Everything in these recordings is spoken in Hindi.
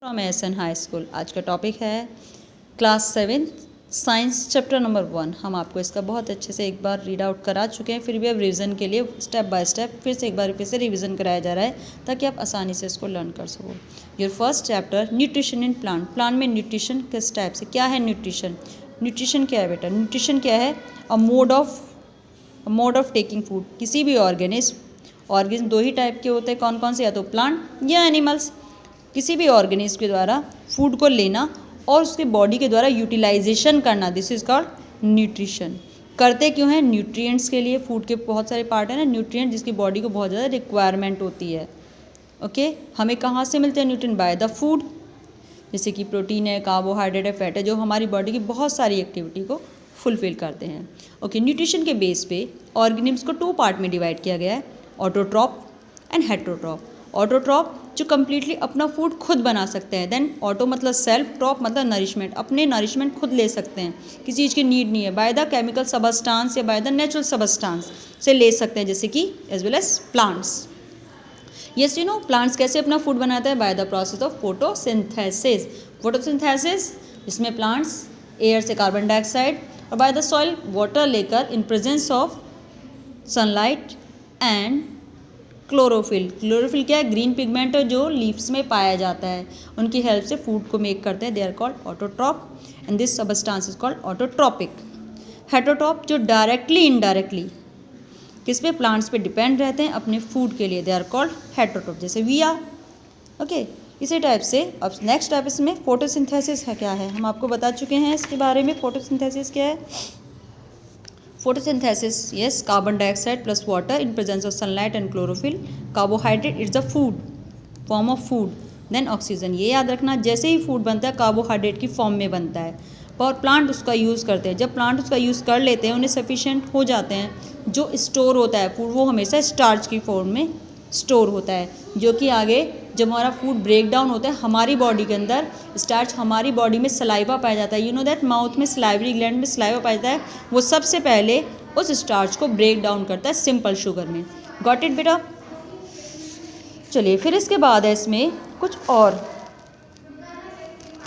From SN high school. आज का टॉपिक है क्लास 7 साइंस चैप्टर नंबर 1। हम आपको इसका बहुत अच्छे से एक बार रीड आउट करा चुके हैं, फिर भी अब रिवीजन के लिए स्टेप बाय स्टेप फिर से एक बार फिर से रिवीजन कराया जा रहा है ताकि आप आसानी से इसको लर्न कर सको। Your first chapter nutrition in plant. Plant में न्यूट्रिशन किस टाइप से, क्या है न्यूट्रिशन? न्यूट्रिशन क्या है बेटा? न्यूट्रिशन क्या है? A mode of taking food. किसी भी ऑर्गेनिज्म दो ही टाइप के होते हैं, कौन कौन से? या तो प्लांट या एनिमल्स। किसी भी ऑर्गेनिज्म के द्वारा फूड को लेना और उसके बॉडी के द्वारा यूटिलाइजेशन करना, दिस इज कॉल्ड न्यूट्रिशन। करते क्यों हैं? न्यूट्रिएंट्स के लिए। फूड के बहुत सारे पार्ट हैं ना न्यूट्रिएंट, जिसकी बॉडी को बहुत ज़्यादा रिक्वायरमेंट होती है। ओके हमें कहाँ से मिलते हैं न्यूट्रिएंट? By the food. जैसे कि प्रोटीन है, कार्बोहाइड्रेट है, फैट है, जो हमारी बॉडी की बहुत सारी एक्टिविटी को फुलफिल करते हैं। ओके न्यूट्रिशन के बेस पे ऑर्गेनिज्म को 2 पार्ट में डिवाइड किया गया है, ऑटोट्रॉप एंड हेटेरोट्रॉप। ऑटोट्रॉप जो कम्प्लीटली अपना फूड खुद बना सकते हैं, देन ऑटो मतलब सेल्फ, ट्रॉप मतलब नरिशमेंट, अपने नरिशमेंट खुद ले सकते हैं, किसी चीज़ की नीड नहीं है, बाय द केमिकल सबस्टांस या बाय द नेचुरल सबस्टांस से ले सकते हैं, जैसे कि as well as plants. Yes you know plants कैसे अपना फूड बनाता है? By the process of photosynthesis. Photosynthesis जिसमें प्लांट्स एयर से कार्बन डाइऑक्साइड और बाय द सॉइल वाटर लेकर in presence of sunlight and chlorophyll. Chlorophyll क्या है? ग्रीन पिगमेंट जो लीव्स में पाया जाता है, उनकी हेल्प से फूड को मेक करते हैं। They are called autotroph and this substance is called autotrophic. Heterotroph जो डायरेक्टली इनडायरेक्टली किस पे? प्लांट्स पे डिपेंड रहते हैं अपने फूड के लिए, दे आर कॉल्ड हेटेरोट्रॉप, जैसे वी आर। ओके इसी टाइप से अब नेक्स्ट टाइप इसमें फोटोसिंथेसिस है। क्या है? हम आपको बता चुके हैं इसके बारे में। फोटोसिंथेसिस क्या है? Photosynthesis, yes, carbon dioxide plus water in presence of sunlight and chlorophyll. Carbohydrate, it's the food, form of food. Then oxygen, ये याद रखना, जैसे ही फूड बनता है कार्बोहाइड्रेट की फॉर्म में बनता है और प्लांट उसका यूज़ करते हैं। जब प्लांट उसका यूज़ कर लेते हैं, उन्हें सफिशिएंट हो जाते हैं, जो स्टोर होता है फूड वो हमेशा स्टार्च की फॉर्म में स्टोर होता है, जो कि आगे जब हमारा फूड ब्रेक डाउन होता है हमारी बॉडी के अंदर, स्टार्च हमारी बॉडी में सलाइवा पाया जाता है। यू नो दैट माउथ में सलाइवरी ग्लैंड में सलाइवा पाया जाता है, वो सबसे पहले उस स्टार्च को ब्रेक डाउन करता है सिंपल शुगर में। गॉट इट बेटा? चलिए फिर इसके बाद है इसमें कुछ और।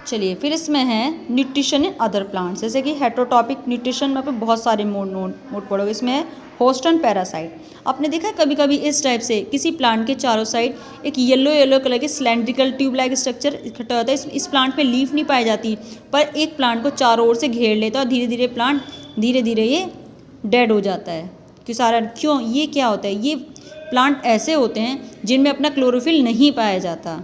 चलिए फिर इसमें है न्यूट्रिशन इन अदर प्लांट्स, जैसे कि हेटेरोट्रॉपिक न्यूट्रिशन में पे बहुत सारे मोड पढ़ोगे। इसमें है होस्ट एंड पैरासाइट। आपने देखा है कभी कभी इस टाइप से किसी प्लांट के चारों साइड एक येलो कलर के सिलेंड्रिकल ट्यूब लाइक स्ट्रक्चर इकट्ठा होता है। इस प्लांट में लीफ नहीं पाई जाती, पर एक प्लांट को चारों ओर से घेर लेता है और धीरे धीरे प्लांट धीरे धीरे ये डेड हो जाता है। क्यों? ये क्या होता है? ये प्लांट ऐसे होते हैं जिनमें अपना क्लोरोफिल नहीं पाया जाता।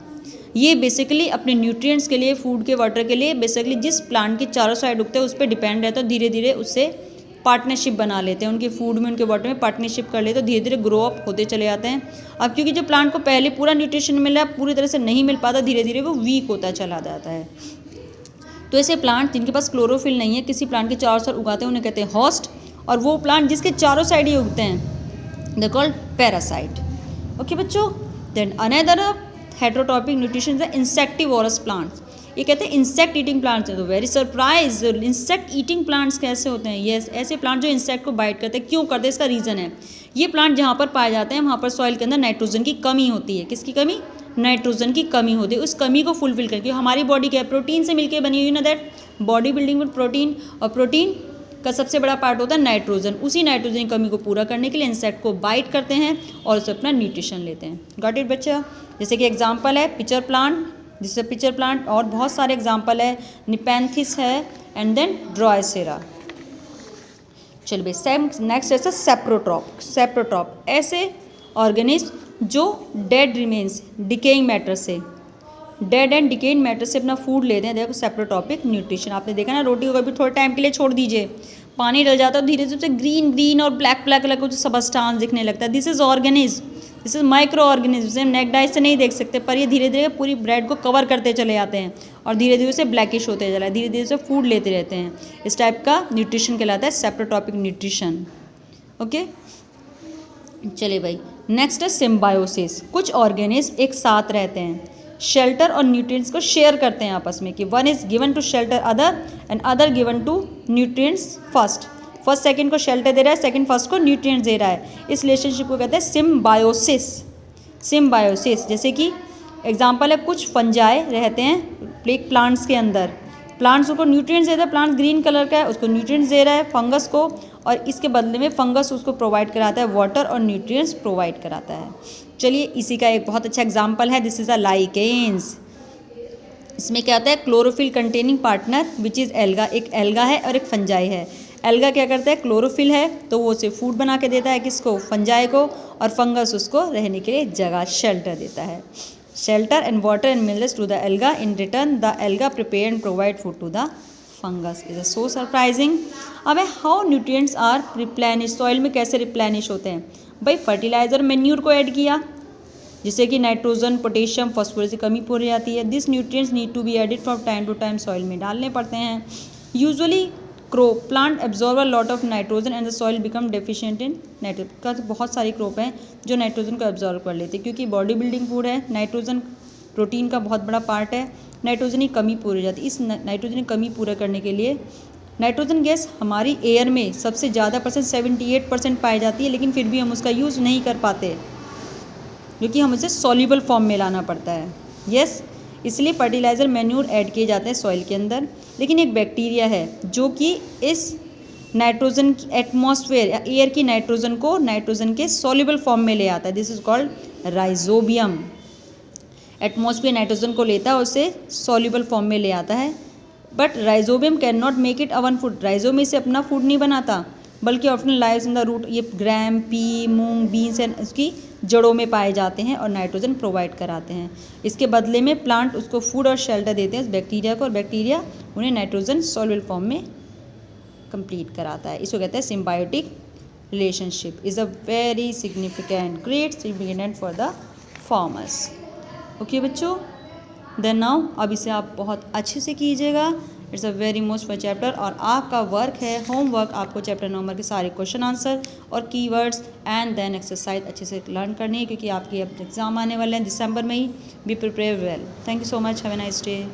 ये बेसिकली अपने न्यूट्रिएंट्स के लिए, फूड के, वाटर के लिए बेसिकली जिस प्लांट के चारों साइड उगते हैं उस पर डिपेंड रहता है, धीरे धीरे उससे पार्टनरशिप बना लेते हैं, उनके फूड में, उनके वाटर में पार्टनरशिप कर लेते हैं, धीरे धीरे ग्रो अप होते चले जाते हैं। अब क्योंकि जो प्लांट को पहले पूरा न्यूट्रिशन मिल रहा है, पूरी तरह से नहीं मिल पाता, धीरे धीरे वो वीक होता चला जाता है। तो ऐसे प्लांट जिनके पास क्लोरोफिल नहीं है, किसी प्लांट के चारों साइड उगाते हैं, उन्हें कहते हैं होस्ट, और वो प्लांट जिसके चारों साइड ही उगते हैं दे कॉल्ड पैरासाइट। ओके बच्चों, देन अनदर हेटेरोट्रॉपिक न्यूट्रिशन है इंसेक्टिवोरस प्लांट्स। ये कहते हैं इंसेक्ट ईटिंग प्लांट्स हैं। तो very surprise, insect eating plants कैसे होते हैं? ये ऐसे प्लांट जो इंसेक्ट को बाइट करते हैं। क्यों करते हैं? इसका रीज़न है, ये प्लांट जहाँ पर पाए जाते हैं वहाँ पर सॉइल के अंदर नाइट्रोजन की कमी होती है। किसकी कमी? नाइट्रोजन की कमी होती है। उस कमी को फुलफिल करके हमारी बॉडी क्या है? प्रोटीन से मिलकर बनी हुई ना, that body building with protein, और प्रोटीन का सबसे बड़ा पार्ट होता है नाइट्रोजन। उसी नाइट्रोजन की कमी को पूरा करने के लिए इंसेक्ट को बाइट करते हैं और उसे अपना न्यूट्रिशन लेते हैं। गॉट इट बच्चा? जैसे कि एग्जांपल है पिचर प्लांट, जिससे पिचर प्लांट, और बहुत सारे एग्जांपल है, निपेंथिस है एंड देन ड्रायसेरा। चलिए भाई सेम नेक्स्ट ऐसा सेप्रोट्रॉप। सेप्रोट्रॉप ऐसे ऑर्गेनिज्म जो डेड रिमेन्स, डिकेइंग मैटर से, डेड एंड डिकेइंग मैटर से अपना फूड लेते हैं। देखो सेप्रोट्रॉपिक न्यूट्रिशन। आपने देखा ना, रोटी को कभी थोड़े टाइम के लिए छोड़ दीजिए, पानी डल जाता है, धीरे धीरे ग्रीन और ब्लैक कलर का सबस्टांस दिखने लगता है। This is organism, this is micro organism. Neck dice से नहीं देख सकते, पर ये धीरे धीरे पूरी ब्रेड को कवर करते चले जाते हैं और धीरे धीरे उसे ब्लैकिश होते चला है, धीरे धीरे से फूड लेते रहते हैं। इस टाइप का न्यूट्रिशन कहलाता है सेप्रोट्रॉपिक न्यूट्रिशन। ओके चलिए भाई नेक्स्ट है सिम्बायोसिस। कुछ ऑर्गेनिज्म एक साथ रहते हैं, शेल्टर और न्यूट्रिएंट्स को शेयर करते हैं आपस में, कि one is given to shelter other and other given to nutrients first second को शेल्टर दे रहा है, सेकंड फर्स्ट को न्यूट्रिएंट्स दे रहा है। इस रिलेशनशिप को कहते हैं सिम्बायोसिस। सिम्बायोसिस जैसे कि एग्जाम्पल है कुछ फंजाई रहते हैं प्लांट्स के अंदर, प्लांट्स को न्यूट्रिएंट्स देता है, प्लांट ग्रीन कलर का है उसको न्यूट्रिएंट्स दे रहा है फंगस को, और इसके बदले में फंगस उसको प्रोवाइड कराता है वाटर और न्यूट्रिएंट्स प्रोवाइड कराता है। चलिए इसी का एक बहुत अच्छा एग्जांपल है, दिस इज़ अ लाइकेन्स। इसमें क्या होता है, chlorophyll containing partner which is alga, एक एल्गा है और एक फंजाई है। एल्गा क्या करता है, क्लोरोफिल है तो वो उसे फूड बना के देता है किसको, फंजाई को, और फंगस उसको रहने के लिए जगह शेल्टर देता है। Shelter and water and minerals to the alga, in return the alga prepare and provide food to the fungus. Is so surprising. अब है how nutrients are replenish, soil में कैसे रिप्लेनिश होते हैं भाई, फर्टिलाइज़र मैन्यूर को ऐड किया जिससे कि नाइट्रोजन पोटेशियम फॉस्फोरस की कमी पूरी जाती है। This nutrients need to be added from time to time, soil में डालने पड़ते हैं। Usually crop plant absorb a lot of nitrogen and the soil become deficient in nitrogen. का बहुत सारी क्रॉप हैं जो नाइट्रोजन को एब्जॉर्ब कर लेते हैं क्योंकि बॉडी बिल्डिंग फूड है, नाइट्रोजन प्रोटीन का बहुत बड़ा पार्ट है, नाइट्रोजन की कमी पूरी हो जाती है। इस नाइट्रोजन की कमी पूरा करने के लिए नाइट्रोजन गैस हमारी एयर में सबसे ज़्यादा परसेंट 78% पाई जाती है, लेकिन फिर भी हम उसका यूज़ नहीं कर पाते क्योंकि हम उसे सॉल्युबल फॉर्म में लाना पड़ता है। यस, इसलिए फर्टिलाइज़र मैन्यूर ऐड किए जाते हैं सॉइल के अंदर। लेकिन एक बैक्टीरिया है जो कि इस नाइट्रोजन की एटमॉस्फेयर या एयर की नाइट्रोजन को नाइट्रोजन के सॉल्युबल फॉर्म में ले आता है, this is called rhizobium. Atmosphere nitrogen को लेता है और उसे सॉल्युबल फॉर्म में ले आता है, but Rhizobium can not make it own food. Rhizobium से अपना फूड नहीं बनाता बल्कि often lives in the root, ये gram, pea, moong, beans and उसकी जड़ों में पाए जाते हैं और नाइट्रोजन प्रोवाइड कराते हैं। इसके बदले में प्लांट उसको फूड और शेल्टर देते हैं उस बैक्टीरिया को, और बैक्टीरिया उन्हें नाइट्रोजन सॉल्युबल फॉर्म में कंप्लीट कराता है। इसको कहते हैं symbiotic relationship is a very significant great significant for the farmers. Okay बच्चों, देन नाउ अब इसे आप बहुत अच्छे से कीजिएगा, it's a very most for chapter. और आपका वर्क है, होमवर्क, आपको चैप्टर नंबर के सारे क्वेश्चन आंसर और कीवर्ड्स एंड देन एक्सरसाइज अच्छे से लर्न करनी है क्योंकि आपके अब एग्ज़ाम आने वाले हैं दिसंबर में ही। Be prepare well. Thank you so much, have a nice day.